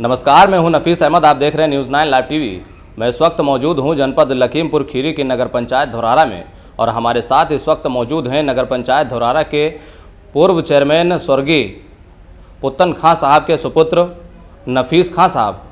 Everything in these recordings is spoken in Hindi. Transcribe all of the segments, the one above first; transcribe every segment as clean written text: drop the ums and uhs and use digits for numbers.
नमस्कार, मैं हूं नफीस अहमद। आप देख रहे हैं न्यूज़ 9 लाइव टीवी। मैं इस वक्त मौजूद हूं जनपद लखीमपुर खीरी की नगर पंचायत धौरारा में और हमारे साथ इस वक्त मौजूद हैं नगर पंचायत धौरारा के पूर्व चेयरमैन स्वर्गीय पुत्तन खां साहब के सुपुत्र नफीस खां साहब,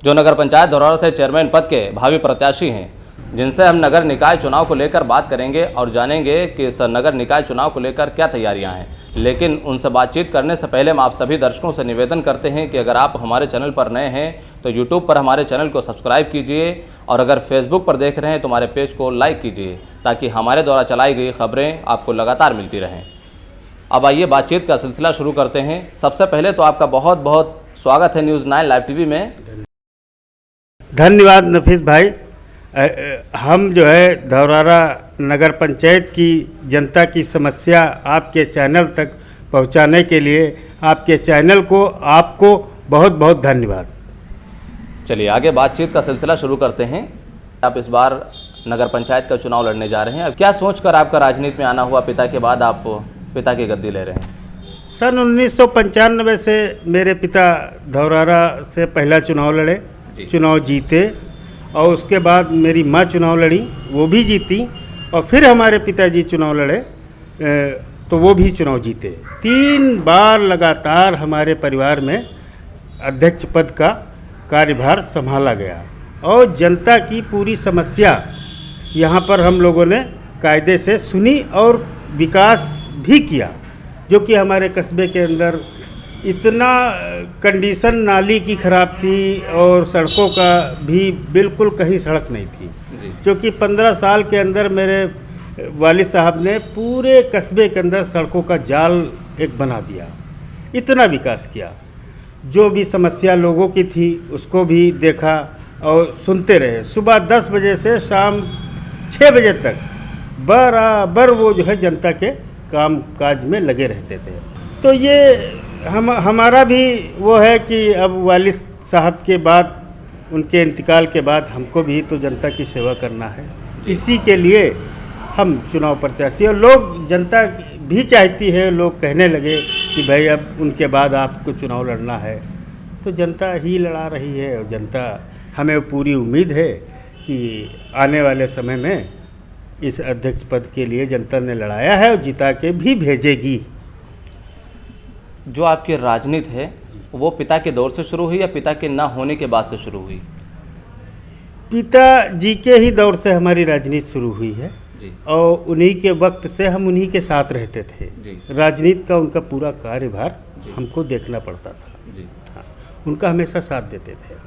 जो नगर पंचायत धौरारा से चेयरमैन पद के भावी प्रत्याशी हैं, जिनसे हम नगर निकाय चुनाव को लेकर बात करेंगे और जानेंगे कि इस नगर निकाय चुनाव को लेकर क्या तैयारियां हैं। लेकिन उनसे बातचीत करने से पहले हम आप सभी दर्शकों से निवेदन करते हैं कि अगर आप हमारे चैनल पर नए हैं तो यूट्यूब पर हमारे चैनल को सब्सक्राइब कीजिए और अगर फेसबुक पर देख रहे हैं तो हमारे पेज को लाइक कीजिए ताकि हमारे द्वारा चलाई गई खबरें आपको लगातार मिलती रहें। अब आइए बातचीत का सिलसिला शुरू करते हैं। सबसे पहले तो आपका बहुत बहुत स्वागत है न्यूज़ 9 लाइव टीवी में। धन्यवाद नफीस भाई। हम जो है धौरारा नगर पंचायत की जनता की समस्या आपके चैनल तक पहुंचाने के लिए आपके चैनल को आपको बहुत बहुत धन्यवाद। चलिए आगे बातचीत का सिलसिला शुरू करते हैं। आप इस बार नगर पंचायत का चुनाव लड़ने जा रहे हैं, क्या सोचकर आपका राजनीति में आना हुआ? पिता के बाद आप पिता की गद्दी ले रहे हैं। सन 1995 से मेरे पिता धौरारा से पहला चुनाव लड़े, चुनाव जीते और उसके बाद मेरी माँ चुनाव लड़ी, वो भी जीती और फिर हमारे पिताजी चुनाव लड़े तो वो भी चुनाव जीते। 3 बार लगातार हमारे परिवार में अध्यक्ष पद का कार्यभार संभाला गया और जनता की पूरी समस्या यहाँ पर हम लोगों ने कायदे से सुनी और विकास भी किया, जो कि हमारे कस्बे के अंदर इतना कंडीशन नाली की ख़राब थी और सड़कों का भी बिल्कुल कहीं सड़क नहीं थी, क्योंकि 15 साल के अंदर मेरे वालिद साहब ने पूरे कस्बे के अंदर सड़कों का जाल एक बना दिया। इतना विकास किया, जो भी समस्या लोगों की थी उसको भी देखा और सुनते रहे। सुबह 10 बजे से शाम 6 बजे तक बराबर वो जो है जनता के काम काज में लगे रहते थे। तो ये हमारा भी वो है कि अब वालिद साहब के बाद, उनके इंतकाल के बाद हमको भी तो जनता की सेवा करना है। इसी के लिए हम चुनाव प्रत्याशी, और लोग, जनता भी चाहती है, लोग कहने लगे कि भाई अब उनके बाद आपको चुनाव लड़ना है, तो जनता ही लड़ा रही है और जनता, हमें पूरी उम्मीद है कि आने वाले समय में इस अध्यक्ष पद के लिए जनता ने लड़ाया है और जिता के भी भेजेगी। जो आपकी राजनीति है वो पिता के दौर से शुरू हुई या पिता के ना होने के बाद से शुरू हुई? पिताजी के ही दौर से हमारी राजनीति शुरू हुई है जी। और उन्हीं के वक्त से हम उन्हीं के साथ रहते थे जी। राजनीति का उनका पूरा कार्यभार हमको देखना पड़ता था जी। हाँ, उनका हमेशा साथ देते थे।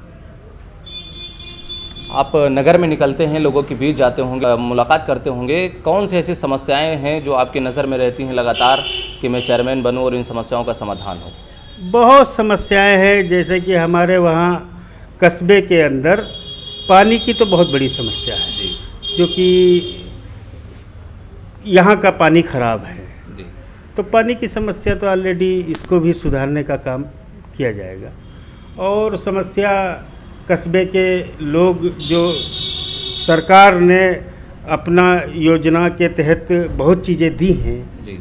आप नगर में निकलते हैं, लोगों के बीच जाते होंगे, मुलाकात करते होंगे, कौन सी ऐसी समस्याएं हैं जो आपकी नज़र में रहती हैं लगातार कि मैं चेयरमैन बनूं और इन समस्याओं का समाधान हो? बहुत समस्याएं हैं, जैसे कि हमारे वहाँ कस्बे के अंदर पानी की तो बहुत बड़ी समस्या है जी। जो कि यहाँ का पानी ख़राब है जी। तो पानी की समस्या तो ऑलरेडी, इसको भी सुधारने का काम किया जाएगा। और समस्या कस्बे के लोग, जो सरकार ने अपना योजना के तहत बहुत चीज़ें दी हैं जी,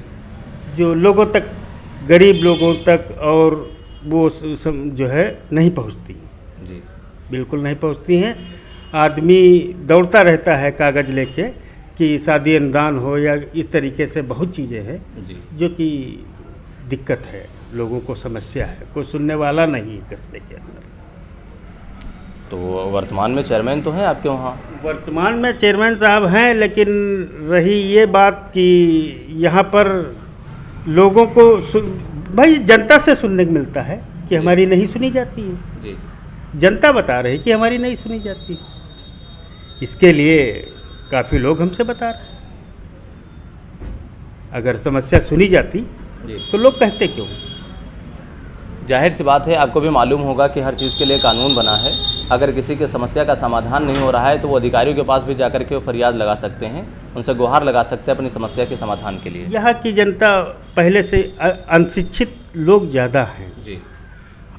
जो लोगों तक, गरीब लोगों तक, और वो जो है नहीं पहुंचती जी, बिल्कुल नहीं पहुंचती हैं। आदमी दौड़ता रहता है कागज़ लेके कि शादी अनुदान हो या इस तरीके से बहुत चीज़ें हैं जो कि दिक्कत है, लोगों को समस्या है, कोई सुनने वाला नहीं कस्बे के अंदर। तो वर्तमान में चेयरमैन तो हैं आपके वहाँ? वर्तमान में चेयरमैन साहब हैं, लेकिन रही ये बात कि यहाँ पर लोगों को भाई जनता से सुनने को मिलता है कि हमारी नहीं सुनी जाती है जी। जनता बता रही कि हमारी नहीं सुनी जाती। इसके लिए काफ़ी लोग हमसे बता रहे हैं, अगर समस्या सुनी जाती तो लोग कहते क्यों? जाहिर सी बात है, आपको भी मालूम होगा कि हर चीज़ के लिए कानून बना है। अगर किसी के समस्या का समाधान नहीं हो रहा है तो वो अधिकारियों के पास भी जाकर के फरियाद लगा सकते हैं, उनसे गुहार लगा सकते हैं अपनी समस्या के समाधान के लिए। यहाँ की जनता पहले से अनशिक्षित लोग ज़्यादा हैं जी,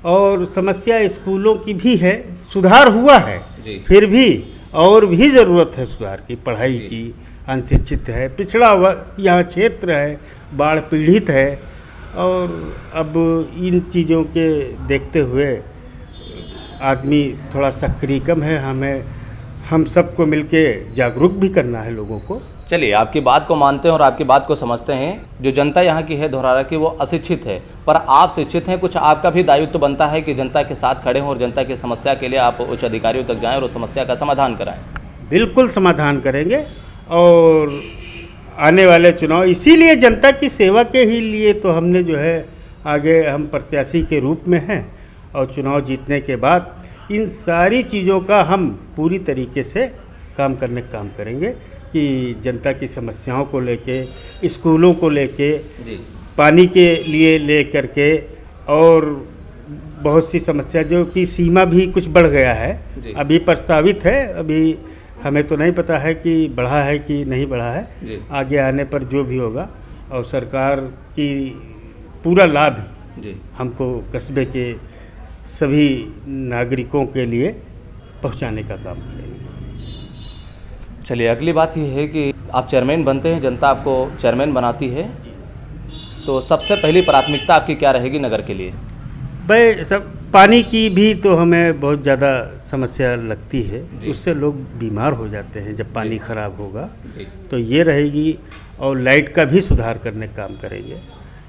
और समस्या स्कूलों की भी है, सुधार हुआ है जी। फिर भी और भी ज़रूरत है सुधार की, पढ़ाई की। अनशिक्षित है, पिछड़ा हुआ यहाँ क्षेत्र है, बाढ़ पीड़ित है, और अब इन चीज़ों के देखते हुए आदमी थोड़ा सक्रिय कम है। हम सबको मिलके जागरूक भी करना है लोगों को। चलिए, आपकी बात को मानते हैं और आपकी बात को समझते हैं। जो जनता यहाँ की है धौरारा की, वो अशिक्षित है, पर आप शिक्षित हैं। कुछ आपका भी दायित्व बनता है कि जनता के साथ खड़े हों और जनता की समस्या के लिए आप उच्च अधिकारियों तक जाएं और उस समस्या का समाधान कराएं। बिल्कुल समाधान करेंगे। और आने वाले चुनाव इसीलिए जनता की सेवा के ही लिए तो हमने जो है आगे हम प्रत्याशी के रूप में हैं। और चुनाव जीतने के बाद इन सारी चीज़ों का हम पूरी तरीके से काम करेंगे कि जनता की समस्याओं को लेके, स्कूलों को लेके, पानी के लिए ले करके, और बहुत सी समस्या जो कि सीमा भी कुछ बढ़ गया है, अभी प्रस्तावित है। अभी हमें तो नहीं पता है कि बढ़ा है कि नहीं बढ़ा है। आगे आने पर जो भी होगा, और सरकार की पूरा लाभ हमको कस्बे के सभी नागरिकों के लिए पहुंचाने का काम करेंगे। चलिए, अगली बात ये है कि आप चेयरमैन बनते हैं, जनता आपको चेयरमैन बनाती है, तो सबसे पहली प्राथमिकता आपकी क्या रहेगी नगर के लिए? भाई सब पानी की भी तो हमें बहुत ज़्यादा समस्या लगती है। उससे लोग बीमार हो जाते हैं जब पानी ख़राब होगा, तो ये रहेगी। और लाइट का भी सुधार करने का काम करेंगे।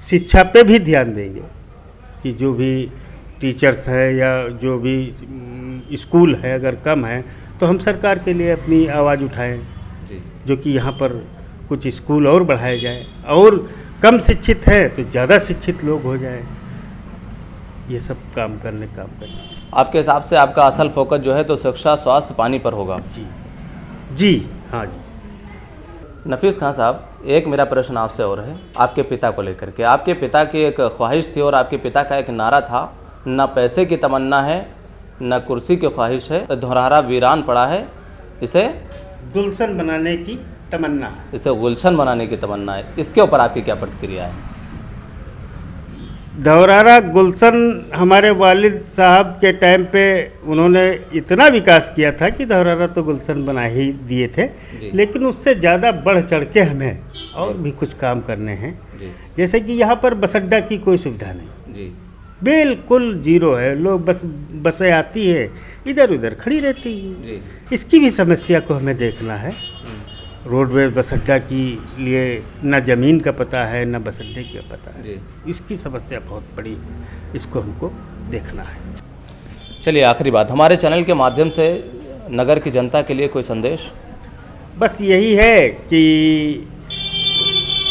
शिक्षा पे भी ध्यान देंगे कि जो भी टीचर्स हैं या जो भी स्कूल है अगर कम है तो हम सरकार के लिए अपनी आवाज़ उठाएं, जो कि यहाँ पर कुछ स्कूल और बढ़ाए जाए, और कम शिक्षित हैं तो ज़्यादा शिक्षित लोग हो जाएं। ये सब काम करें। आपके हिसाब से आपका असल फोकस जो है तो शिक्षा, स्वास्थ्य, पानी पर होगा? जी हाँ जी। नफीस खान साहब, एक मेरा प्रश्न आपसे और है आपके पिता को लेकर के। आपके पिता की एक ख्वाहिश थी और आपके पिता का एक नारा था, न पैसे की तमन्ना है न कुर्सी की ख्वाहिश है, धौरारा वीरान पड़ा है, इसे गुलशन बनाने की तमन्ना है। इसे गुलशन बनाने की तमन्ना है। इसके ऊपर आपकी क्या प्रतिक्रिया है? धौरारा गुलशन हमारे वालिद साहब के टाइम पे उन्होंने इतना विकास किया था कि धौरारा तो गुलशन बना ही दिए थे, लेकिन उससे ज़्यादा बढ़ चढ़ के हमें और भी कुछ काम करने हैं। जैसे कि यहाँ पर बस अड्डा की कोई सुविधा नहीं, बिल्कुल जीरो है। लोग बसें आती है इधर उधर खड़ी रहती है। इसकी भी समस्या को हमें देखना है। रोडवेज बस अड्डा की लिए न ज़मीन का पता है न बस अड्डे का पता है। इसकी समस्या बहुत बड़ी है, इसको हमको देखना है। चलिए, आखिरी बात, हमारे चैनल के माध्यम से नगर की जनता के लिए कोई संदेश? बस यही है कि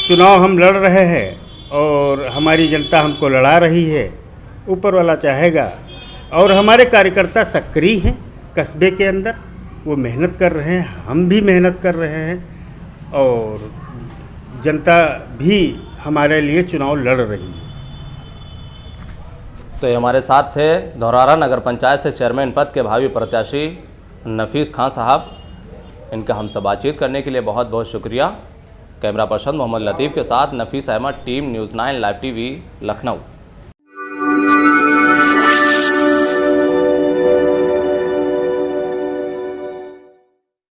चुनाव हम लड़ रहे हैं और हमारी जनता हमको लड़ा रही है। ऊपर वाला चाहेगा, और हमारे कार्यकर्ता सक्रिय हैं कस्बे के अंदर, वो मेहनत कर रहे हैं, हम भी मेहनत कर रहे हैं, और जनता भी हमारे लिए चुनाव लड़ रही है। तो ये हमारे साथ थे धौरारा नगर पंचायत से चेयरमैन पद के भावी प्रत्याशी नफीस खान साहब। इनका हमसे बातचीत करने के लिए बहुत बहुत शुक्रिया। कैमरा पर्सन मोहम्मद लतीफ़ के साथ Nafees Ahmad, team news 9 live TV, Lucknow.